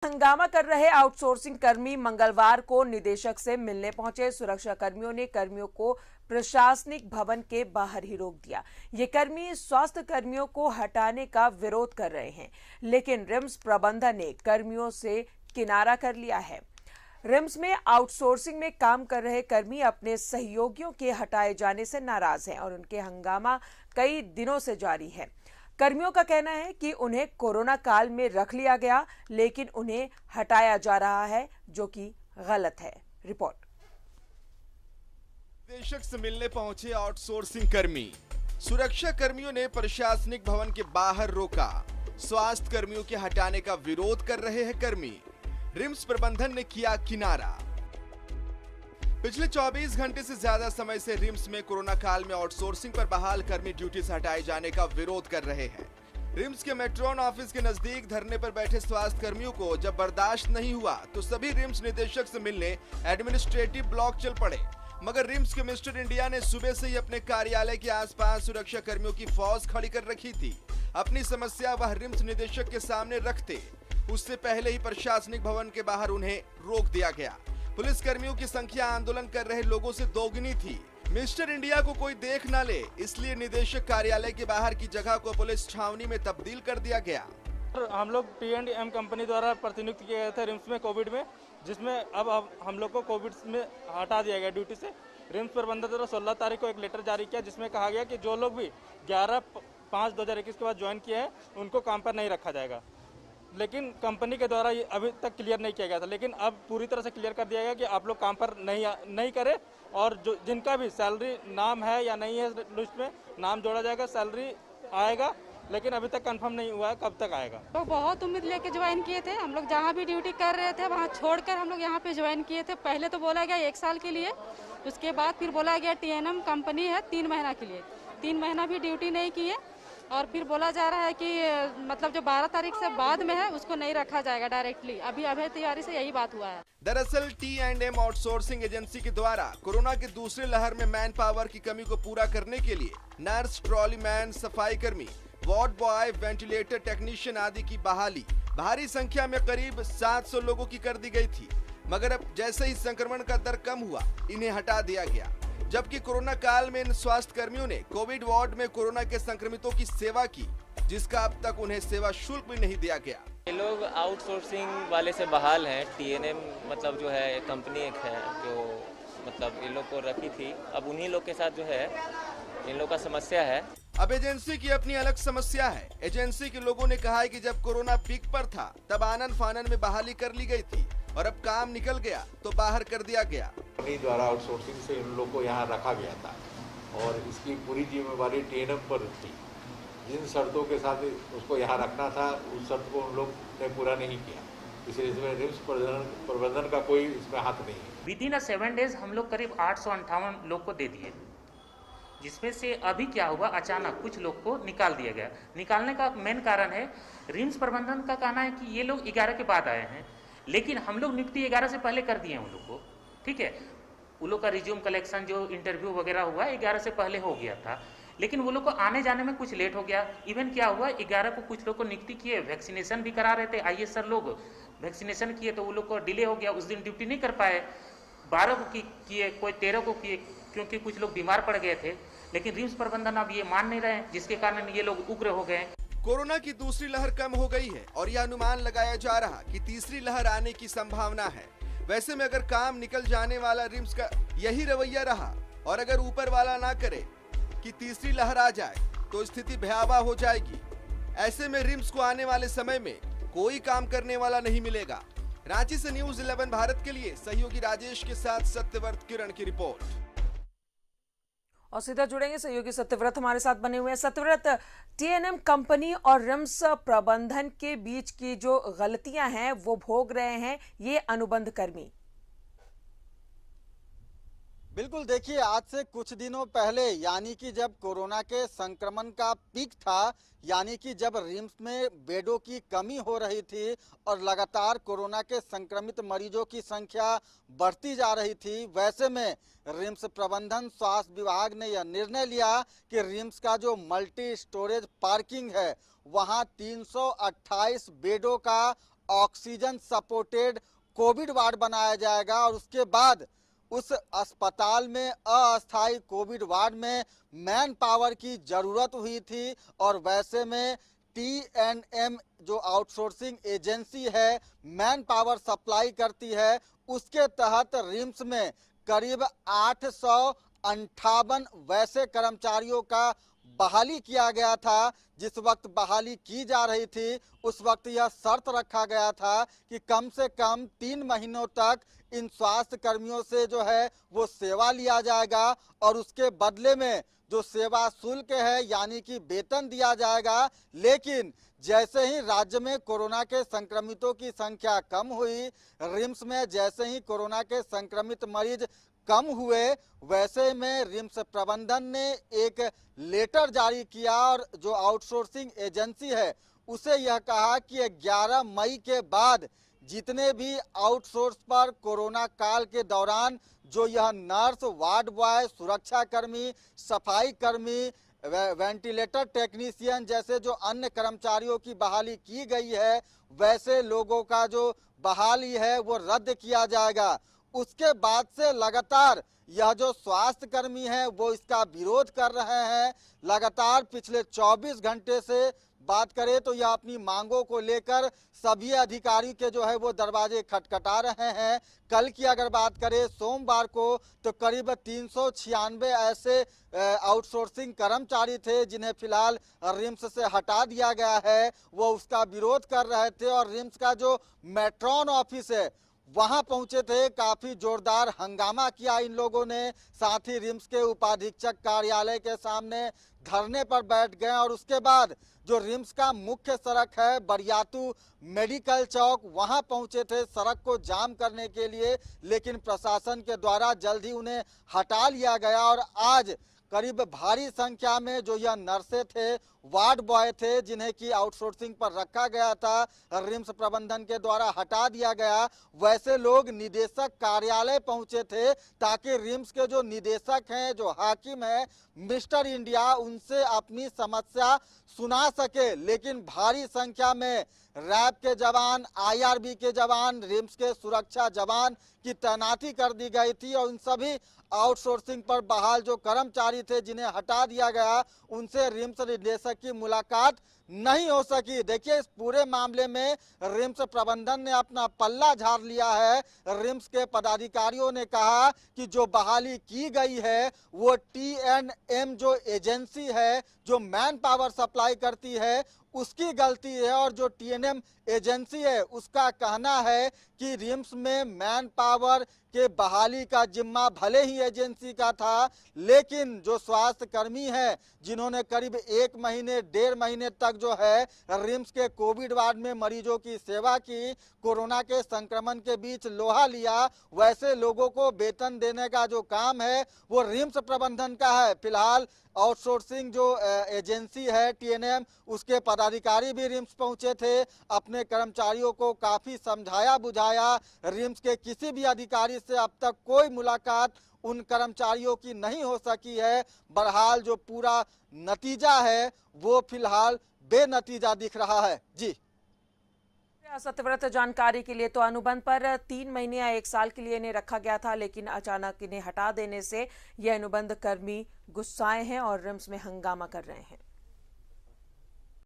हंगामा कर रहे आउटसोर्सिंग कर्मी मंगलवार को निदेशक से मिलने पहुंचे। सुरक्षा कर्मियों ने कर्मियों को प्रशासनिक भवन के बाहर ही रोक दिया। ये कर्मी स्वास्थ्य कर्मियों को हटाने का विरोध कर रहे हैं, लेकिन रिम्स प्रबंधन ने कर्मियों से किनारा कर लिया है। रिम्स में आउटसोर्सिंग में काम कर रहे कर्मी अपने सहयोगियों के हटाए जाने से नाराज हैं और उनके हंगामा कई दिनों से जारी है। कर्मियों का कहना है कि उन्हें कोरोना काल में रख लिया गया, लेकिन उन्हें हटाया जा रहा है, जो कि गलत है। रिपोर्ट। निदेशक से मिलने पहुंचे आउटसोर्सिंग कर्मी। सुरक्षा कर्मियों ने प्रशासनिक भवन के बाहर रोका। स्वास्थ्य कर्मियों के हटाने का विरोध कर रहे हैं कर्मी। रिम्स प्रबंधन ने किया किनारा। पिछले 24 घंटे से ज्यादा समय से रिम्स में कोरोना काल में आउटसोर्सिंग पर बहाल कर्मी ड्यूटी से हटाए जाने का विरोध कर रहे हैं। रिम्स के मेट्रोन ऑफिस के नजदीक धरने पर बैठे स्वास्थ्य कर्मियों को जब बर्दाश्त नहीं हुआ तो सभी रिम्स निदेशक से मिलने एडमिनिस्ट्रेटिव ब्लॉक चल पड़े। मगर रिम्स के मिस्टर इंडिया ने सुबह से ही अपने कार्यालय के आसपास सुरक्षा कर्मियों की फौज खड़ी कर रखी थी। अपनी समस्या वह रिम्स निदेशक के सामने रखते, उससे पहले ही प्रशासनिक भवन के बाहर उन्हें रोक दिया गया। पुलिस कर्मियों की संख्या आंदोलन कर रहे लोगों से दोगुनी थी। मिस्टर इंडिया को कोई देख न ले, इसलिए निदेशक कार्यालय के बाहर की जगह को पुलिस छावनी में तब्दील कर दिया गया। हम लोग T&M कंपनी द्वारा प्रतिनियुक्त किए गए थे रिम्स में कोविड में, जिसमें अब हम लोग को कोविड में हटा दिया गया ड्यूटी से। रिम्स प्रबंधन द्वारा 16 तारीख को एक लेटर जारी किया, जिसमें कहा गया कि जो लोग भी 11/5/2021 के बाद ज्वाइन किए हैं उनको काम पर नहीं रखा जाएगा। लेकिन कंपनी के द्वारा ये अभी तक क्लियर नहीं किया गया था, लेकिन अब पूरी तरह से क्लियर कर दिया गया कि आप लोग काम पर नहीं करें, और जो जिनका भी सैलरी नाम है या नहीं है लिस्ट में नाम जोड़ा जाएगा, सैलरी आएगा, लेकिन अभी तक कंफर्म नहीं हुआ है कब तक आएगा। तो बहुत उम्मीद लेके ज्वाइन किए थे हम लोग, जहाँ भी ड्यूटी कर रहे थे वहाँ छोड़कर हम लोग यहाँ पे ज्वाइन किए थे। पहले तो बोला गया 1 साल के लिए, उसके बाद फिर बोला गया T&M कंपनी है 3 महीना के लिए। 3 महीना भी ड्यूटी नहीं किए, और फिर बोला जा रहा है कि मतलब जो 12 तारीख से बाद में है उसको नहीं रखा जाएगा डायरेक्टली। अभी अभय तैयारी से यही बात हुआ है। दरअसल T&M आउटसोर्सिंग एजेंसी के द्वारा कोरोना के दूसरे लहर में मैन पावर की कमी को पूरा करने के लिए नर्स, ट्रॉली मैन, सफाई कर्मी, वार्ड बॉय, वेंटिलेटर टेक्नीशियन आदि की बहाली भारी संख्या में करीब 700 लोगों की कर दी गई थी। मगर अब जैसे ही संक्रमण का दर कम हुआ, इन्हें हटा दिया गया। जबकि कोरोना काल में इन स्वास्थ्य कर्मियों ने कोविड वार्ड में कोरोना के संक्रमितों की सेवा की, जिसका अब तक उन्हें सेवा शुल्क भी नहीं दिया गया। ये लोग आउटसोर्सिंग वाले से बहाल हैं। T&M मतलब जो है कंपनी एक है जो मतलब इन लोग को रखी थी, अब उन्हीं लोग के साथ जो है इन लोग का समस्या है। अब एजेंसी की अपनी अलग समस्या है। एजेंसी के लोगों ने कहा है कि जब कोरोना पीक पर था तब आनन फानन में बहाली कर ली गई थी, और अब काम निकल गया तो बाहर कर दिया गया। कंपनी द्वारा आउटसोर्सिंग से इन लोगों को यहाँ रखा गया था और इसकी पूरी जिम्मेवारी T&M पर थी। जिन शर्तों के साथ उसको यहाँ रखना था उस शर्त को उन लोग ने पूरा नहीं किया, इसलिए इसमें रिम्स प्रबंधन का कोई इसमें हाथ नहीं है। विदिन 7 डेज हम लोग करीब 858 लोग को दे दिए, जिसमें से अभी क्या हुआ, अचानक कुछ लोग को निकाल दिया गया। निकालने का मेन कारण है रिम्स प्रबंधन का कहना है कि ये लोग 11 के बाद आए हैं, लेकिन हम लोग नियुक्ति 11 से पहले कर दिए हैं उन लोग को। ठीक है, उन लोग का रिज्यूम कलेक्शन जो इंटरव्यू वगैरह हुआ 11 से पहले हो गया था, लेकिन वो लोग को आने जाने में कुछ लेट हो गया। इवन क्या हुआ, 11 को कुछ लोग को नियुक्ति किए, वैक्सीनेशन भी करा रहे थे, IAS सर लोग वैक्सीनेशन किए तो वो लोग को डिले हो गया, उस दिन ड्यूटी नहीं कर पाए। 12 को किए, कोई 13 को किए, क्योंकि कुछ लोग बीमार पड़ गए थे। लेकिन रिम्स प्रबंधन अब ये मान नहीं रहे, जिसके कारण ये लोग उग्र हो गए। कोरोना की दूसरी लहर कम हो गई है और यह अनुमान लगाया जा रहा कि तीसरी लहर आने की संभावना है। वैसे में अगर काम निकल जाने वाला रिम्स का यही रवैया रहा और अगर ऊपर वाला ना करे कि तीसरी लहर आ जाए तो स्थिति भयावह हो जाएगी। ऐसे में रिम्स को आने वाले समय में कोई काम करने वाला नहीं मिलेगा। रांची से न्यूज़ 11 भारत के लिए सहयोगी राजेश के साथ सत्यव्रत किरण की रिपोर्ट। और सीधा जुड़ेंगे सहयोगी सत्यव्रत हमारे साथ बने हुए हैं। सत्यव्रत, T&M कंपनी और रिम्स प्रबंधन के बीच की जो गलतियां हैं वो भोग रहे हैं ये अनुबंध कर्मी। बिल्कुल, देखिए आज से कुछ दिनों पहले यानी कि जब कोरोना के संक्रमण का पीक था, यानी कि जब रिम्स में बेडों की कमी हो रही थी और लगातार कोरोना के संक्रमित मरीजों की संख्या बढ़ती जा रही थी, वैसे में रिम्स प्रबंधन स्वास्थ्य विभाग ने यह निर्णय लिया कि रिम्स का जो मल्टी स्टोरेज पार्किंग है वहां 328 बेडों का ऑक्सीजन सपोर्टेड कोविड वार्ड बनाया जाएगा और उसके बाद उस अस्पताल में अस्थायी कोविड वार्ड में मैन पावर की जरूरत हुई थी और वैसे में TNM जो आउटसोर्सिंग एजेंसी है मैन पावर सप्लाई करती है, उसके तहत रिम्स में करीब 858 वैसे कर्मचारियों का बहाली किया गया था। जिस वक्त बहाली की जा रही थी उस वक्त यह शर्त रखा गया था कि कम से कम 3 महीनों तक इन स्वास्थ्य कर्मियों से जो है वो सेवा लिया जाएगा और उसके बदले में जो सेवा शुल्क है यानी कि वेतन दिया जाएगा। लेकिन जैसे ही राज्य में कोरोना के संक्रमितों की संख्या कम हुई, रिम्स में जैसे ही कोरोना के संक्रमित मरीज कम हुए, वैसे में रिम्स प्रबंधन ने एक लेटर जारी किया और जो आउटसोर्सिंग एजेंसी है उसे यह कहा कि 11 मई के बाद जितने भी आउटसोर्स पर कोरोना काल के दौरान जो यह नर्स, वार्ड बॉय, सुरक्षा कर्मी, सफाई कर्मी, वेंटिलेटर टेक्नीशियन जैसे जो अन्य कर्मचारियों की बहाली की गई है, वैसे लोगों का जो बहाली है वो रद्द किया जाएगा। उसके बाद से लगातार यह जो स्वास्थ्य कर्मी है वो इसका विरोध कर रहे हैं। लगातार पिछले 24 घंटे से बात करें तो यह अपनी मांगों को लेकर सभी अधिकारी के जो है वो दरवाजे खटखटा रहे हैं। कल की अगर बात करें सोमवार को तो करीब 396 ऐसे आउटसोर्सिंग कर्मचारी थे जिन्हें फिलहाल रिम्स से हटा दिया गया है, वो उसका विरोध कर रहे थे और रिम्स का जो मेट्रॉन ऑफिस है वहां पहुंचे थे। काफी जोरदार हंगामा किया इन लोगों ने, साथ ही रिम्स के उपाधीक्षक कार्यालय के सामने धरने पर बैठ गए और उसके बाद जो रिम्स का मुख्य सड़क है बरियातू मेडिकल चौक, वहां पहुंचे थे सड़क को जाम करने के लिए, लेकिन प्रशासन के द्वारा जल्द ही उन्हें हटा लिया गया और आज करीब भारी संख्या में जो यह नर्सें थे, वार्ड बॉय थे जिन्हें की आउटसोर्सिंग पर रखा गया था, रिम्स प्रबंधन के द्वारा हटा दिया गया, वैसे लोग निदेशक कार्यालय पहुंचे थे ताकि रिम्स के जो निदेशक हैं, जो हाकिम है मिस्टर इंडिया, उनसे अपनी समस्या सुना सके। लेकिन भारी संख्या में रैब के जवान, IRB के जवान, रिम्स के सुरक्षा जवान की तैनाती कर दी गई थी और उन सभी आउटसोर्सिंग पर बहाल जो कर्मचारी थे जिन्हें हटा दिया गया, उनसे रिम्स निदेशक की मुलाकात नहीं हो सकी। देखिए इस पूरे मामले में रिम्स प्रबंधन ने अपना पल्ला झाड़ लिया है। रिम्स के पदाधिकारियों ने कहा कि जो बहाली की गई है वो TNM जो एजेंसी है जो मैन पावर सप्लाई करती है उसकी गलती है और जो TNM एजेंसी है उसका कहना है कि रिम्स में मैन पावर के बहाली का जिम्मा भले ही एजेंसी का था, लेकिन जो स्वास्थ्य कर्मी है जिन्होंने करीब 1 महीने 1.5 महीने तक जो है रिम्स के कोविड वार्ड में मरीजों की सेवा की, कोरोना के संक्रमण के बीच लोहा लिया, वैसे लोगों को वेतन देने का जो काम है वो रिम्स प्रबंधन का है। फिलहाल आउटसोर्सिंग जो एजेंसी है TNM, उसके पदाधिकारी भी रिम्स पहुंचे थे, अपने कर्मचारियों को काफी समझाया बुझाया। रिम्स के किसी भी अधिकारी से अब तक कोई मुलाकात उन कर्मचारियों की नहीं हो सकी है। बहरहाल जो पूरा नतीजा है वो फिलहाल बेनतीजा दिख रहा है। जी सत्यव्रत, जानकारी के लिए तो अनुबंध पर 3 महीने या 1 साल के लिए इन्हें रखा गया था, लेकिन अचानक इन्हें हटा देने से ये अनुबंध कर्मी गुस्साए हैं और रिम्स में हंगामा कर रहे हैं।